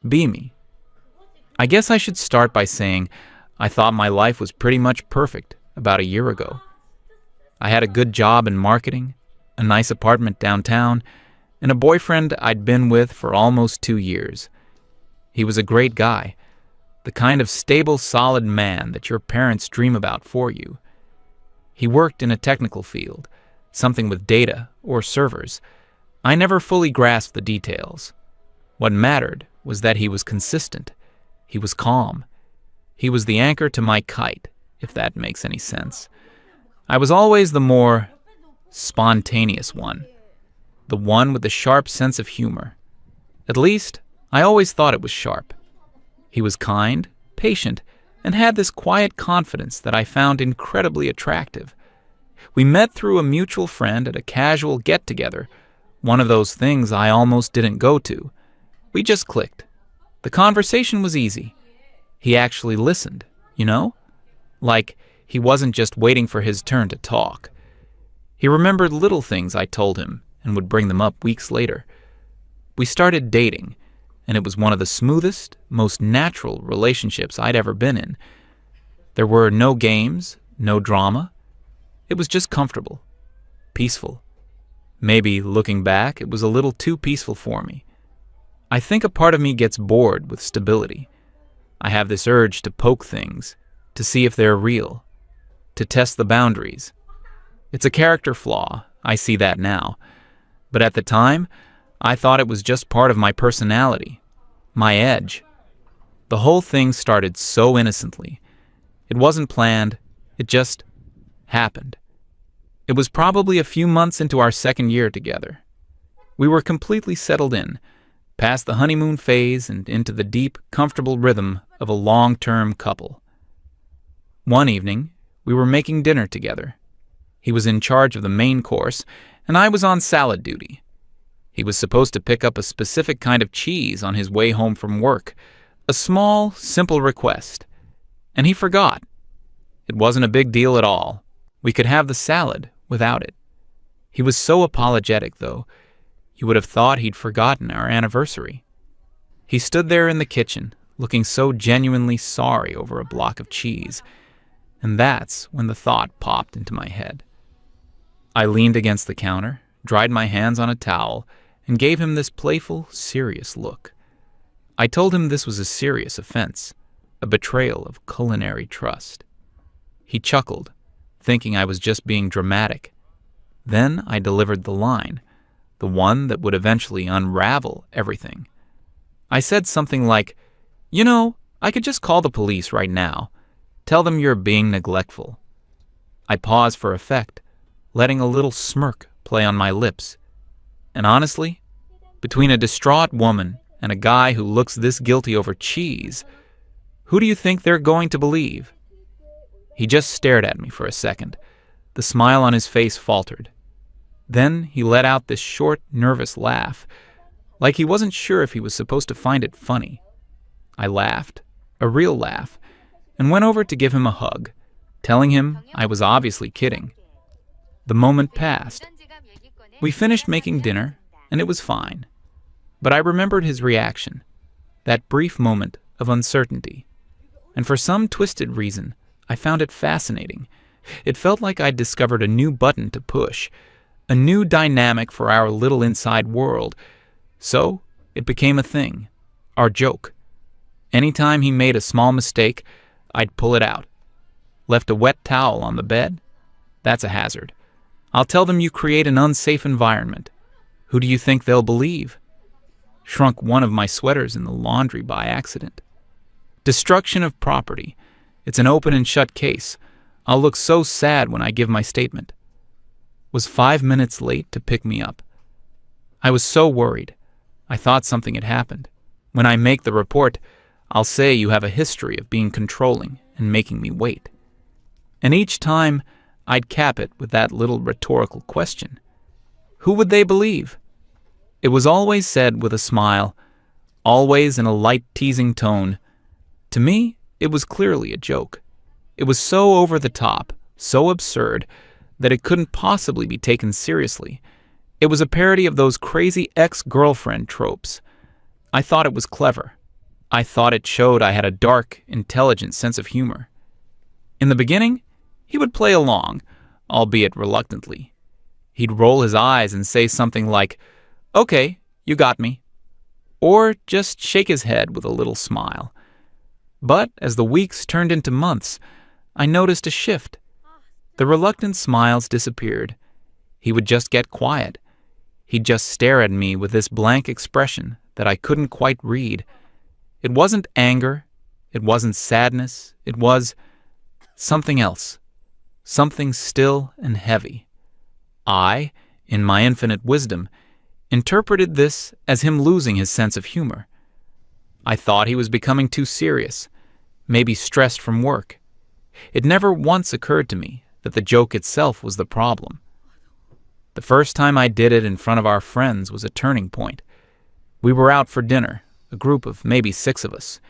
Be me. I guess I should start by saying I thought my life was pretty much perfect about a year ago. I had a good job in marketing, a nice apartment downtown, and a boyfriend I'd been with for almost 2 years. He was a great guy, the kind of stable, solid man that your parents dream about for you. He worked in a technical field, something with data or servers. I never fully grasped the details. What mattered was that he was consistent. He was calm. He was the anchor to my kite, if that makes any sense. I was always the more spontaneous one, the one with the sharp sense of humor. At least, I always thought it was sharp. He was kind, patient, and had this quiet confidence that I found incredibly attractive. We met through a mutual friend at a casual get-together, one of those things I almost didn't go to. We just clicked. The conversation was easy. He actually listened, you know? Like, he wasn't just waiting for his turn to talk. He remembered little things I told him and would bring them up weeks later. We started dating, and it was one of the smoothest, most natural relationships I'd ever been in. There were no games, no drama. It was just comfortable, peaceful. Maybe, looking back, it was a little too peaceful for me. I think a part of me gets bored with stability. I have this urge to poke things, to see if they're real, to test the boundaries. It's a character flaw, I see that now. But at the time, I thought it was just part of my personality, my edge. The whole thing started so innocently. It wasn't planned, it just happened. It was probably a few months into our second year together. We were completely settled in, past the honeymoon phase and into the deep, comfortable rhythm of a long-term couple. One evening, we were making dinner together. He was in charge of the main course, and I was on salad duty. He was supposed to pick up a specific kind of cheese on his way home from work, a small, simple request. And he forgot. It wasn't a big deal at all. We could have the salad without it. He was so apologetic, though. You would have thought he'd forgotten our anniversary. He stood there in the kitchen, looking so genuinely sorry over a block of cheese. And that's when the thought popped into my head. I leaned against the counter, dried my hands on a towel, and gave him this playful, serious look. I told him this was a serious offense, a betrayal of culinary trust. He chuckled, thinking I was just being dramatic. Then I delivered the line, the one that would eventually unravel everything. I said something like, "You know, I could just call the police right now. Tell them you're being neglectful." I paused for effect, letting a little smirk play on my lips. And honestly, between a distraught woman and a guy who looks this guilty over cheese, who do you think they're going to believe? He just stared at me for a second. The smile on his face faltered. Then he let out this short, nervous laugh, like he wasn't sure if he was supposed to find it funny. I laughed, a real laugh, and went over to give him a hug, telling him I was obviously kidding. The moment passed. We finished making dinner, and it was fine. But I remembered his reaction, that brief moment of uncertainty. And for some twisted reason, I found it fascinating. It felt like I'd discovered a new button to push, a new dynamic for our little inside world. So it became a thing, our joke. Anytime he made a small mistake, I'd pull it out. Left a wet towel on the bed? That's a hazard. I'll tell them you create an unsafe environment. Who do you think they'll believe? Shrunk one of my sweaters in the laundry by accident. Destruction of property. It's an open and shut case. I'll look so sad when I give my statement. Was 5 minutes late to pick me up. I was so worried. I thought something had happened. When I make the report, I'll say you have a history of being controlling and making me wait. And each time, I'd cap it with that little rhetorical question. Who would they believe? It was always said with a smile, always in a light teasing tone. To me, it was clearly a joke. It was so over the top, so absurd, that it couldn't possibly be taken seriously. It was a parody of those crazy ex-girlfriend tropes. I thought it was clever, I thought it showed I had a dark, intelligent sense of humor. In the beginning, he would play along, albeit reluctantly. He'd roll his eyes and say something like, "Okay, you got me," or just shake his head with a little smile. But as the weeks turned into months, I noticed a shift. The reluctant smiles disappeared. He would just get quiet. He'd just stare at me with this blank expression that I couldn't quite read. It wasn't anger. It wasn't sadness. It was something else. Something still and heavy. I, in my infinite wisdom, interpreted this as him losing his sense of humor. I thought he was becoming too serious, maybe stressed from work. It never once occurred to me that the joke itself was the problem. The first time I did it in front of our friends was a turning point. We were out for dinner, a group of maybe 6 of us.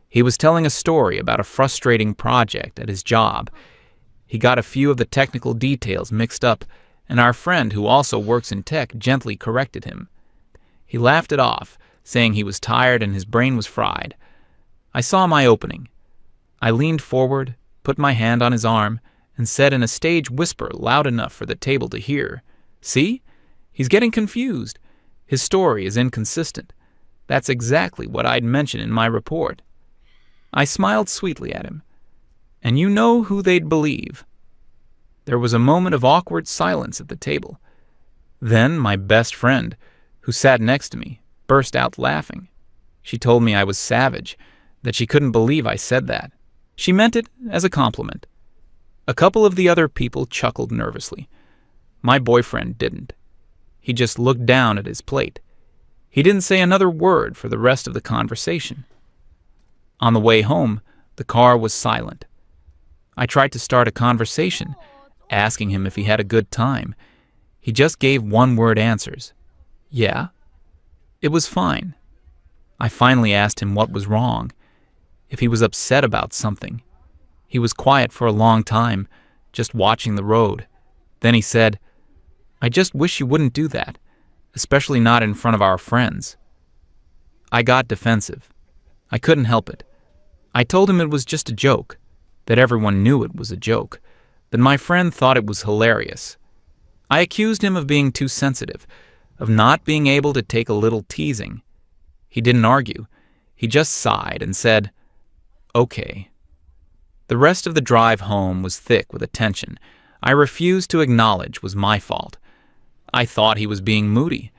He was telling a story about a frustrating project at his job. He got a few of the technical details mixed up, and our friend, who also works in tech, gently corrected him. He laughed it off, saying he was tired and his brain was fried. I saw my opening. I leaned forward, put my hand on his arm, and said in a stage whisper loud enough for the table to hear, "See? He's getting confused. His story is inconsistent." That's exactly what I'd mentioned in my report. I smiled sweetly at him. And you know who they'd believe. There was a moment of awkward silence at the table. Then my best friend, who sat next to me, burst out laughing. She told me I was savage, that she couldn't believe I said that. She meant it as a compliment. A couple of the other people chuckled nervously. My boyfriend didn't. He just looked down at his plate. He didn't say another word for the rest of the conversation. On the way home, the car was silent. I tried to start a conversation, asking him if he had a good time. He just gave one-word answers. Yeah. It was fine. I finally asked him what was wrong, if he was upset about something. He was quiet for a long time, just watching the road. Then he said, "I just wish you wouldn't do that, especially not in front of our friends." I got defensive. I couldn't help it. I told him it was just a joke, that everyone knew it was a joke, that my friend thought it was hilarious. I accused him of being too sensitive, of not being able to take a little teasing. He didn't argue. He just sighed and said, "Okay." The rest of the drive home was thick with attention I refused to acknowledge was my fault. I thought he was being moody.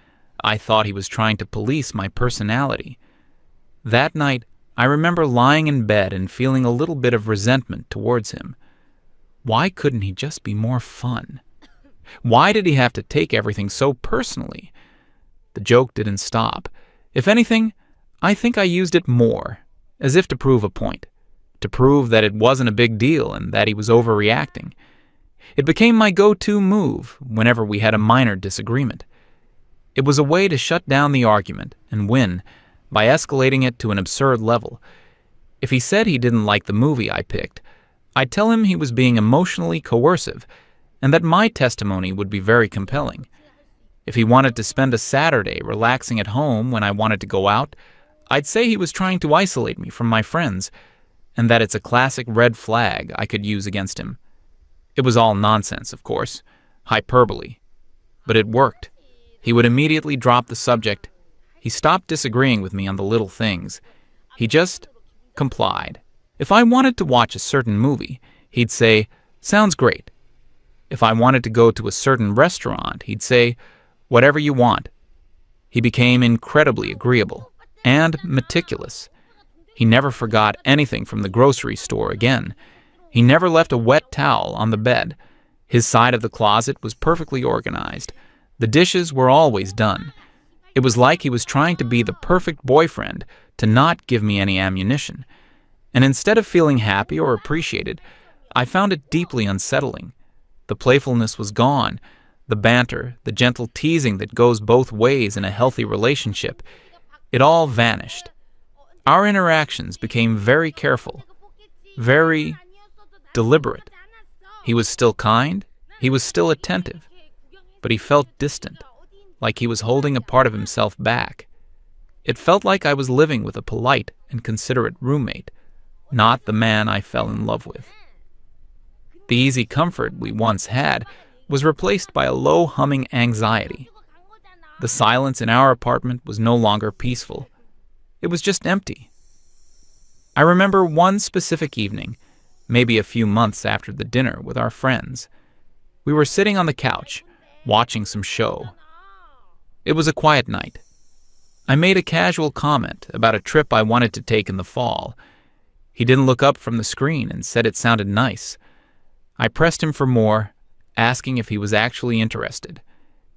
I thought he was trying to police my personality. That night, I remember lying in bed and feeling a little bit of resentment towards him. Why couldn't he just be more fun? Why did he have to take everything so personally? The joke didn't stop. If anything, I think I used it more, as if to prove a point, to prove that it wasn't a big deal and that he was overreacting. It became my go-to move whenever we had a minor disagreement. It was a way to shut down the argument and win by escalating it to an absurd level. If he said he didn't like the movie I picked, I'd tell him he was being emotionally coercive and that my testimony would be very compelling. If he wanted to spend a Saturday relaxing at home when I wanted to go out, I'd say he was trying to isolate me from my friends and that it's a classic red flag I could use against him. It was all nonsense, of course, hyperbole, but it worked. He would immediately drop the subject. He stopped disagreeing with me on the little things. He just complied. If I wanted to watch a certain movie, he'd say, "Sounds great." If I wanted to go to a certain restaurant, he'd say, "Whatever you want." He became incredibly agreeable and meticulous. He never forgot anything from the grocery store again. He never left a wet towel on the bed. His side of the closet was perfectly organized. The dishes were always done. It was like he was trying to be the perfect boyfriend to not give me any ammunition. And instead of feeling happy or appreciated, I found it deeply unsettling. The playfulness was gone. The banter, the gentle teasing that goes both ways in a healthy relationship, it all vanished. Our interactions became very careful, very deliberate. He was still kind, he was still attentive, but he felt distant, like he was holding a part of himself back. It felt like I was living with a polite and considerate roommate, not the man I fell in love with. The easy comfort we once had was replaced by a low humming anxiety. The silence in our apartment was no longer peaceful. It was just empty. I remember one specific evening, maybe a few months after the dinner with our friends. We were sitting on the couch, watching some show. It was a quiet night. I made a casual comment about a trip I wanted to take in the fall. He didn't look up from the screen and said it sounded nice. I pressed him for more, asking if he was actually interested.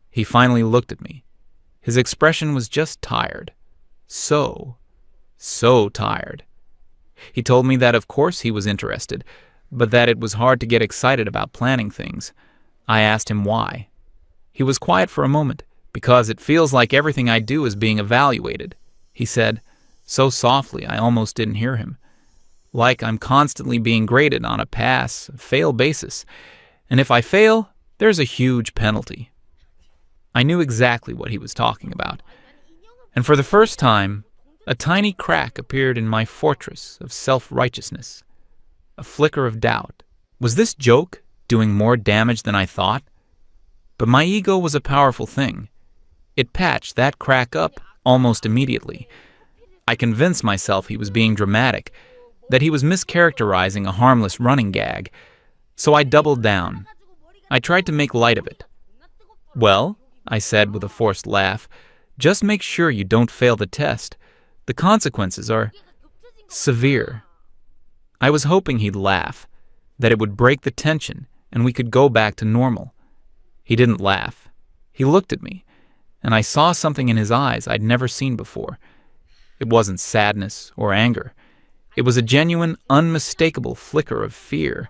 He finally looked at me. His expression was just tired. So tired. He told me that of course he was interested, but that it was hard to get excited about planning things. I asked him why. He was quiet for a moment, because it feels like everything I do is being evaluated, he said, so softly I almost didn't hear him. Like I'm constantly being graded on a pass-fail basis, and if I fail, there's a huge penalty. I knew exactly what he was talking about, and for the first time, a tiny crack appeared in my fortress of self-righteousness. A flicker of doubt. Was this joke doing more damage than I thought? But my ego was a powerful thing. It patched that crack up almost immediately. I convinced myself he was being dramatic, that he was mischaracterizing a harmless running gag. So I doubled down. I tried to make light of it. Well, I said with a forced laugh, just make sure you don't fail the test. The consequences are severe. I was hoping he'd laugh, that it would break the tension and we could go back to normal. He didn't laugh. He looked at me, and I saw something in his eyes I'd never seen before. It wasn't sadness or anger. It was a genuine, unmistakable flicker of fear.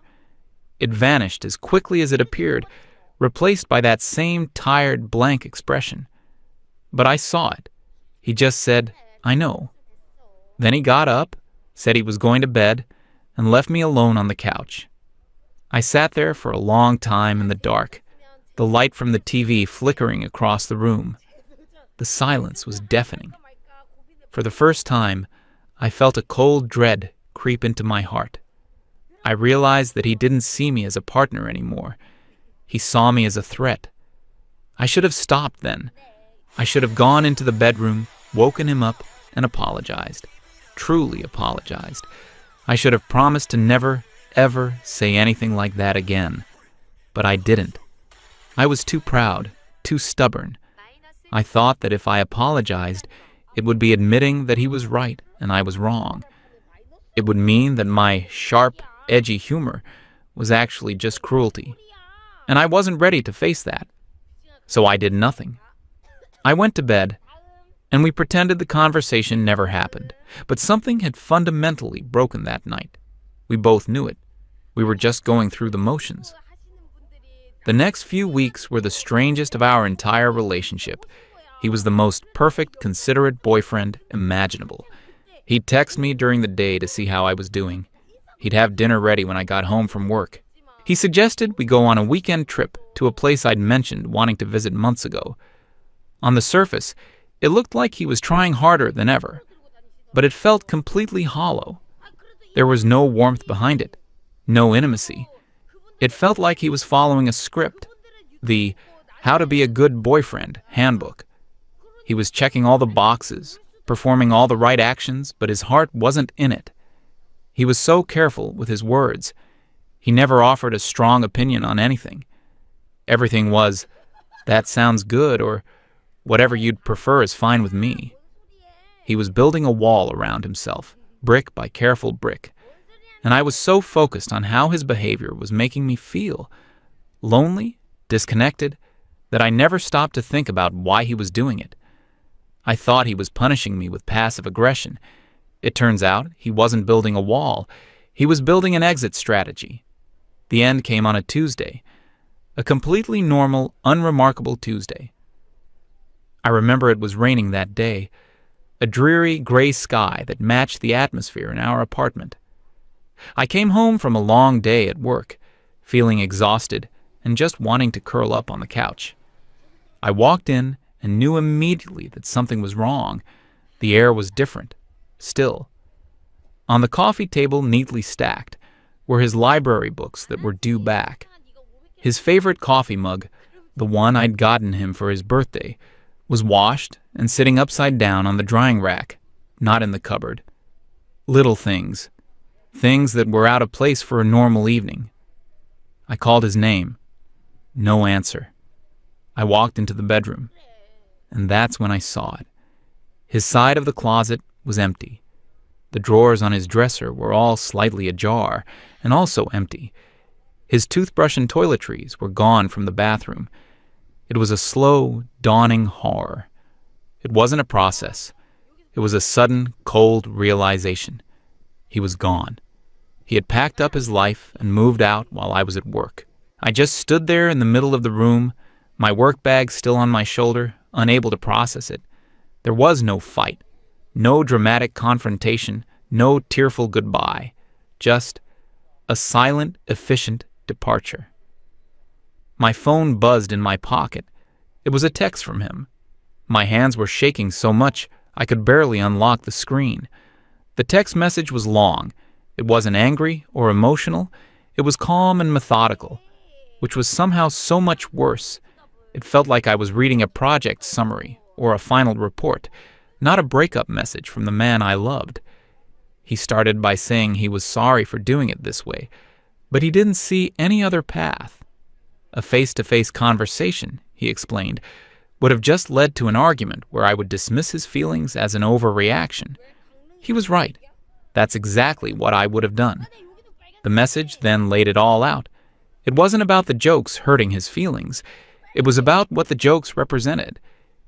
It vanished as quickly as it appeared, replaced by that same tired, blank expression. But I saw it. He just said, I know. Then he got up, said he was going to bed, and left me alone on the couch. I sat there for a long time in the dark, the light from the TV flickering across the room. The silence was deafening. For the first time, I felt a cold dread creep into my heart. I realized that he didn't see me as a partner anymore. He saw me as a threat. I should have stopped then. I should have gone into the bedroom, woken him up, and apologized. Truly apologized. I should have promised to never, ever say anything like that again. But I didn't. I was too proud, too stubborn. I thought that if I apologized, it would be admitting that he was right and I was wrong. It would mean that my sharp, edgy humor was actually just cruelty. And I wasn't ready to face that. So I did nothing. I went to bed, and we pretended the conversation never happened. But something had fundamentally broken that night. We both knew it. We were just going through the motions. The next few weeks were the strangest of our entire relationship. He was the most perfect, considerate boyfriend imaginable. He'd text me during the day to see how I was doing. He'd have dinner ready when I got home from work. He suggested we go on a weekend trip to a place I'd mentioned wanting to visit months ago. On the surface, it looked like he was trying harder than ever, but it felt completely hollow. There was no warmth behind it, no intimacy. It felt like he was following a script, the How to Be a Good Boyfriend handbook. He was checking all the boxes, performing all the right actions, but his heart wasn't in it. He was so careful with his words. He never offered a strong opinion on anything. Everything was, that sounds good, or whatever you'd prefer is fine with me. He was building a wall around himself, brick by careful brick. And I was so focused on how his behavior was making me feel, lonely, disconnected, that I never stopped to think about why he was doing it. I thought he was punishing me with passive aggression. It turns out he wasn't building a wall. He was building an exit strategy. The end came on a Tuesday, a completely normal, unremarkable Tuesday. I remember it was raining that day, a dreary gray sky that matched the atmosphere in our apartment. I came home from a long day at work, feeling exhausted and just wanting to curl up on the couch. I walked in and knew immediately that something was wrong. The air was different, still. On the coffee table, neatly stacked, were his library books that were due back. His favorite coffee mug, the one I'd gotten him for his birthday, was washed and sitting upside down on the drying rack, not in the cupboard. Little things. Things that were out of place for a normal evening. I called his name. No answer. I walked into the bedroom, and that's when I saw it. His side of the closet was empty. The drawers on his dresser were all slightly ajar and also empty. His toothbrush and toiletries were gone from the bathroom. It was a slow, dawning horror. It wasn't a process. It was a sudden, cold realization. He was gone. He had packed up his life and moved out while I was at work. I just stood there in the middle of the room, my work bag still on my shoulder, unable to process it. There was no fight, no dramatic confrontation, no tearful goodbye. Just a silent, efficient departure. My phone buzzed in my pocket. It was a text from him. My hands were shaking so much I could barely unlock the screen. The text message was long. It wasn't angry or emotional. It was calm and methodical, which was somehow so much worse. It felt like I was reading a project summary or a final report, not a breakup message from the man I loved. He started by saying he was sorry for doing it this way, but he didn't see any other path. A face-to-face conversation, he explained, would have just led to an argument where I would dismiss his feelings as an overreaction. He was right. That's exactly what I would have done. The message then laid it all out. It wasn't about the jokes hurting his feelings. It was about what the jokes represented.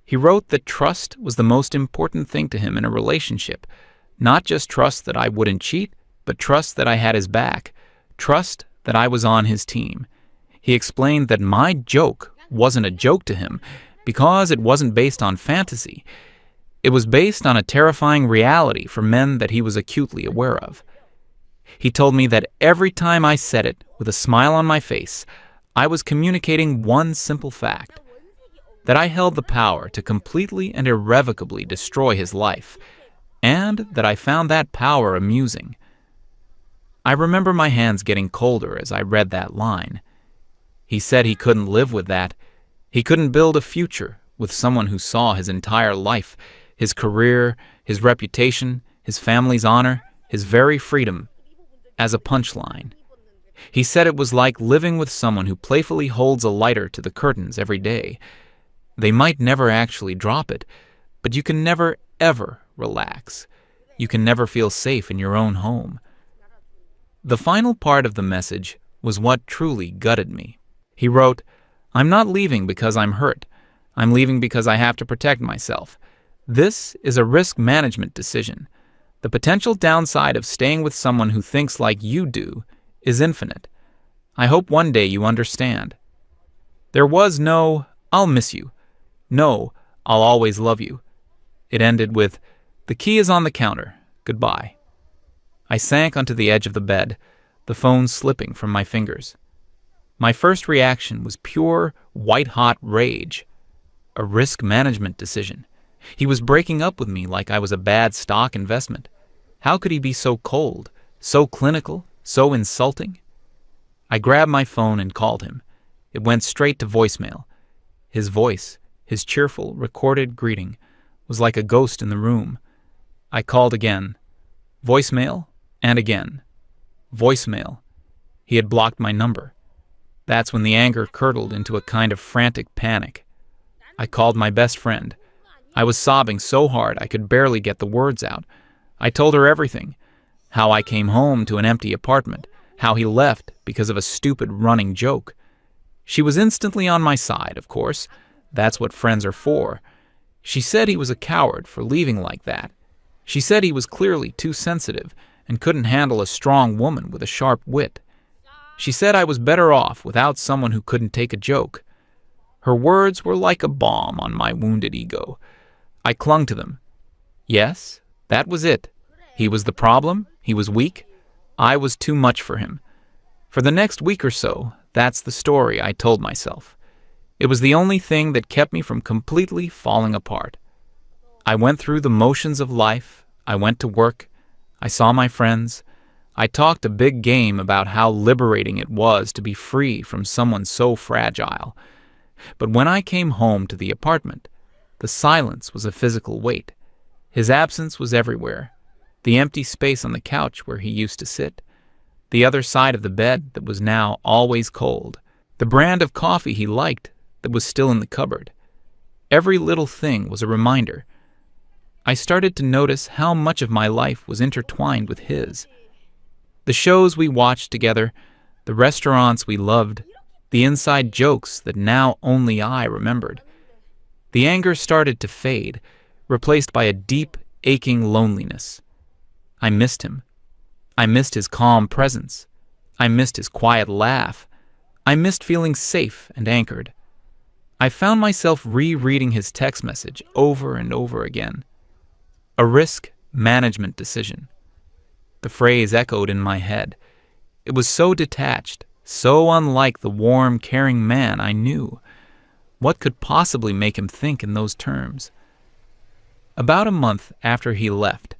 He wrote that trust was the most important thing to him in a relationship. Not just trust that I wouldn't cheat, but trust that I had his back. Trust that I was on his team. He explained that my joke wasn't a joke to him because it wasn't based on fantasy. It was based on a terrifying reality for men that he was acutely aware of. He told me that every time I said it with a smile on my face, I was communicating one simple fact, that I held the power to completely and irrevocably destroy his life, and that I found that power amusing. I remember my hands getting colder as I read that line. He said he couldn't live with that. He couldn't build a future with someone who saw his entire life, his career, his reputation, his family's honor, his very freedom, as a punchline. He said it was like living with someone who playfully holds a lighter to the curtains every day. They might never actually drop it, but you can never, ever relax. You can never feel safe in your own home. The final part of the message was what truly gutted me. He wrote, "I'm not leaving because I'm hurt. I'm leaving because I have to protect myself. This is a risk management decision. The potential downside of staying with someone who thinks like you do is infinite. I hope one day you understand." There was no, "I'll miss you." No, "I'll always love you." It ended with, "The key is on the counter. Goodbye." I sank onto the edge of the bed, the phone slipping from my fingers. My first reaction was pure, white-hot rage. A risk management decision. He was breaking up with me like I was a bad stock investment. How could he be so cold, so clinical, so insulting? I grabbed my phone and called him. It went straight to voicemail. His voice, his cheerful, recorded greeting, was like a ghost in the room. I called again. Voicemail, and again. Voicemail. He had blocked my number. That's when the anger curdled into a kind of frantic panic. I called my best friend. I was sobbing so hard I could barely get the words out. I told her everything. How I came home to an empty apartment. How he left because of a stupid running joke. She was instantly on my side, of course. That's what friends are for. She said he was a coward for leaving like that. She said he was clearly too sensitive and couldn't handle a strong woman with a sharp wit. She said I was better off without someone who couldn't take a joke. Her words were like a balm on my wounded ego. I clung to them. Yes, that was it. He was the problem. He was weak. I was too much for him. For the next week or so, that's the story I told myself. It was the only thing that kept me from completely falling apart. I went through the motions of life. I went to work. I saw my friends. I talked a big game about how liberating it was to be free from someone so fragile. But when I came home to the apartment, the silence was a physical weight. His absence was everywhere. The empty space on the couch where he used to sit. The other side of the bed that was now always cold. The brand of coffee he liked that was still in the cupboard. Every little thing was a reminder. I started to notice how much of my life was intertwined with his. The shows we watched together, the restaurants we loved, the inside jokes that now only I remembered. The anger started to fade, replaced by a deep, aching loneliness. I missed him. I missed his calm presence. I missed his quiet laugh. I missed feeling safe and anchored. I found myself rereading his text message over and over again. A risk management decision. The phrase echoed in my head. It was so detached, so unlike the warm, caring man I knew. What could possibly make him think in those terms? About a month after he left,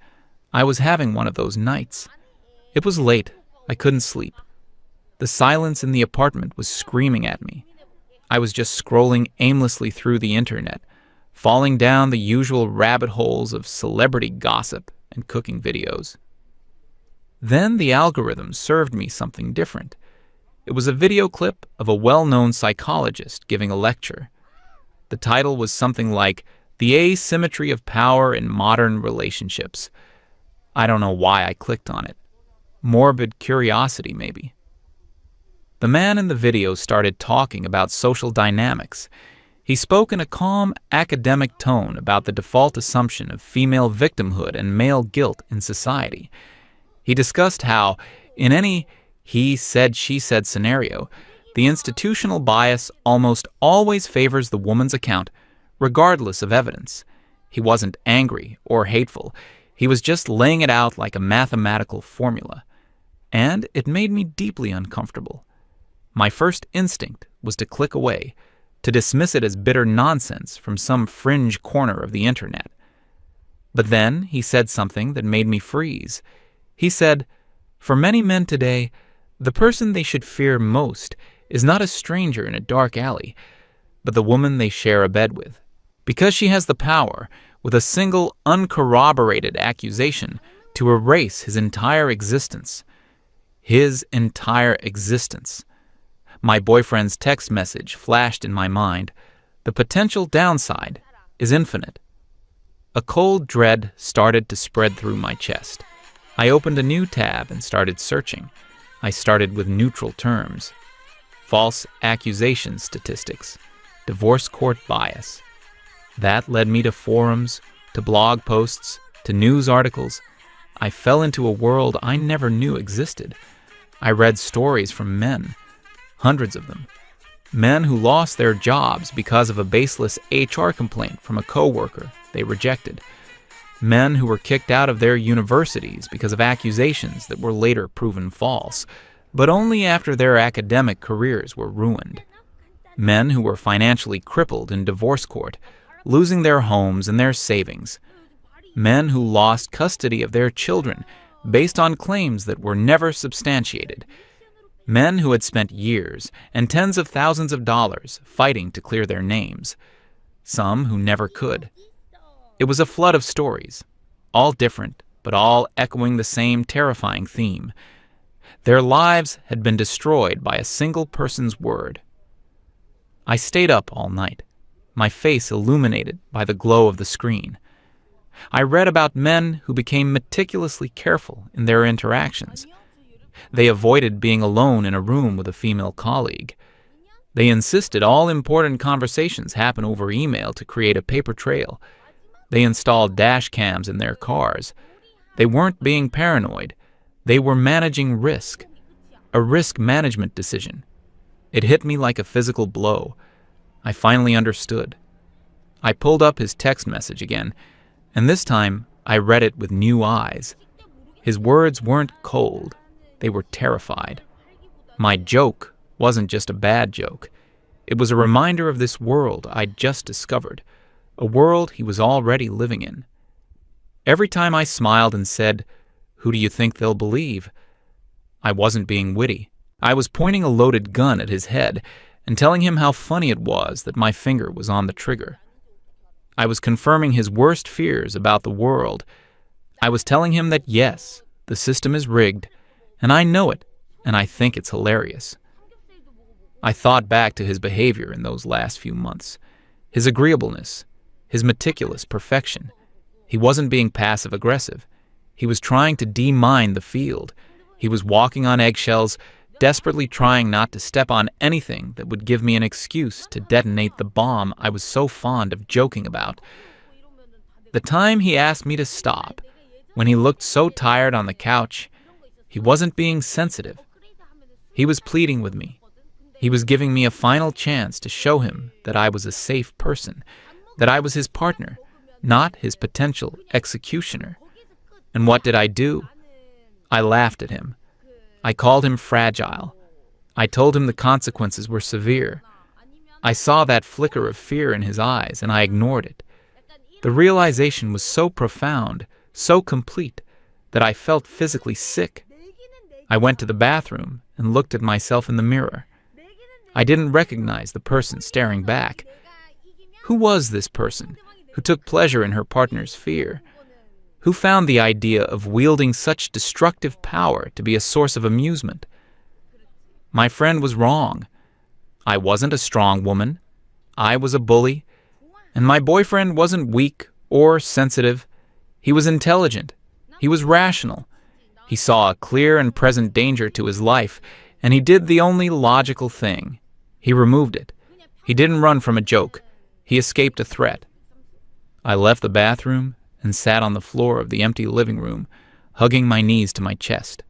I was having one of those nights. It was late. I couldn't sleep. The silence in the apartment was screaming at me. I was just scrolling aimlessly through the internet, falling down the usual rabbit holes of celebrity gossip and cooking videos. Then the algorithm served me something different. It was a video clip of a well-known psychologist giving a lecture. The title was something like, "The Asymmetry of Power in Modern Relationships." I don't know why I clicked on it. Morbid curiosity, maybe. The man in the video started talking about social dynamics. He spoke in a calm, academic tone about the default assumption of female victimhood and male guilt in society. He discussed how, in any he said, she said scenario, the institutional bias almost always favors the woman's account, regardless of evidence. He wasn't angry or hateful. He was just laying it out like a mathematical formula. And it made me deeply uncomfortable. My first instinct was to click away, to dismiss it as bitter nonsense from some fringe corner of the internet. But then he said something that made me freeze. He said, "For many men today, the person they should fear most is not a stranger in a dark alley, but the woman they share a bed with, because she has the power, with a single uncorroborated accusation, to erase his entire existence." His entire existence. My boyfriend's text message flashed in my mind. The potential downside is infinite. A cold dread started to spread through my chest. I opened a new tab and started searching. I started with neutral terms. False accusation statistics. Divorce court bias. That led me to forums, to blog posts, to news articles. I fell into a world I never knew existed. I read stories from men, hundreds of them. Men who lost their jobs because of a baseless HR complaint from a coworker they rejected. Men who were kicked out of their universities because of accusations that were later proven false, but only after their academic careers were ruined. Men who were financially crippled in divorce court, losing their homes and their savings. Men who lost custody of their children based on claims that were never substantiated. Men who had spent years and tens of thousands of dollars fighting to clear their names. Some who never could. It was a flood of stories, all different, but all echoing the same terrifying theme. Their lives had been destroyed by a single person's word. I stayed up all night, my face illuminated by the glow of the screen. I read about men who became meticulously careful in their interactions. They avoided being alone in a room with a female colleague. They insisted all important conversations happen over email to create a paper trail. They installed dash cams in their cars. They weren't being paranoid. They were managing risk. A risk management decision. It hit me like a physical blow. I finally understood. I pulled up his text message again, and this time I read it with new eyes. His words weren't cold. They were terrified. My joke wasn't just a bad joke. It was a reminder of this world I'd just discovered. a world he was already living in. Every time I smiled and said, "Who do you think they'll believe?" I wasn't being witty. I was pointing a loaded gun at his head and telling him how funny it was that my finger was on the trigger. I was confirming his worst fears about the world. I was telling him that yes, the system is rigged, and I know it, and I think it's hilarious. I thought back to his behavior in those last few months, his agreeableness, his meticulous perfection. He wasn't being passive-aggressive. He was trying to demine the field. He was walking on eggshells, desperately trying not to step on anything that would give me an excuse to detonate the bomb I was so fond of joking about. The time he asked me to stop, when he looked so tired on the couch, he wasn't being sensitive. He was pleading with me. He was giving me a final chance to show him that I was a safe person, that I was his partner, not his potential executioner. And what did I do? I laughed at him. I called him fragile. I told him the consequences were severe. I saw that flicker of fear in his eyes, and I ignored it. The realization was so profound, so complete, that I felt physically sick. I went to the bathroom and looked at myself in the mirror. I didn't recognize the person staring back. Who was this person who took pleasure in her partner's fear? Who found the idea of wielding such destructive power to be a source of amusement? My friend was wrong. I wasn't a strong woman. I was a bully. And my boyfriend wasn't weak or sensitive. He was intelligent. He was rational. He saw a clear and present danger to his life, and he did the only logical thing. He removed it. He didn't run from a joke. He escaped a threat. I left the bathroom and sat on the floor of the empty living room, hugging my knees to my chest.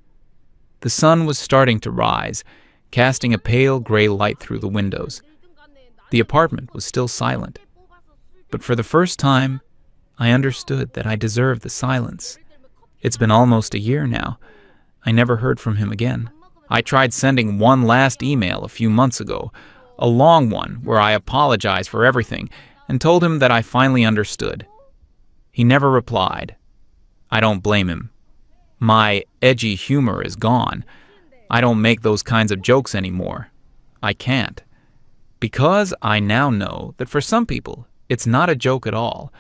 The sun was starting to rise, casting a pale gray light through the windows. The apartment was still silent. But for the first time, I understood that I deserved the silence. It's been almost a year now. I never heard from him again. I tried sending one last email a few months ago, a long one where I apologized for everything and told him that I finally understood. He never replied. I don't blame him. My edgy humor is gone. I don't make those kinds of jokes anymore. I can't. Because I now know that for some people, it's not a joke at all.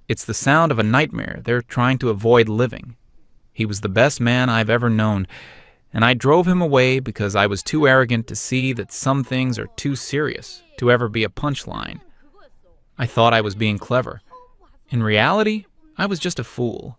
It's the sound of a nightmare they're trying to avoid living. He was the best man I've ever known, and I drove him away because I was too arrogant to see that some things are too serious to ever be a punchline. I thought I was being clever. In reality, I was just a fool.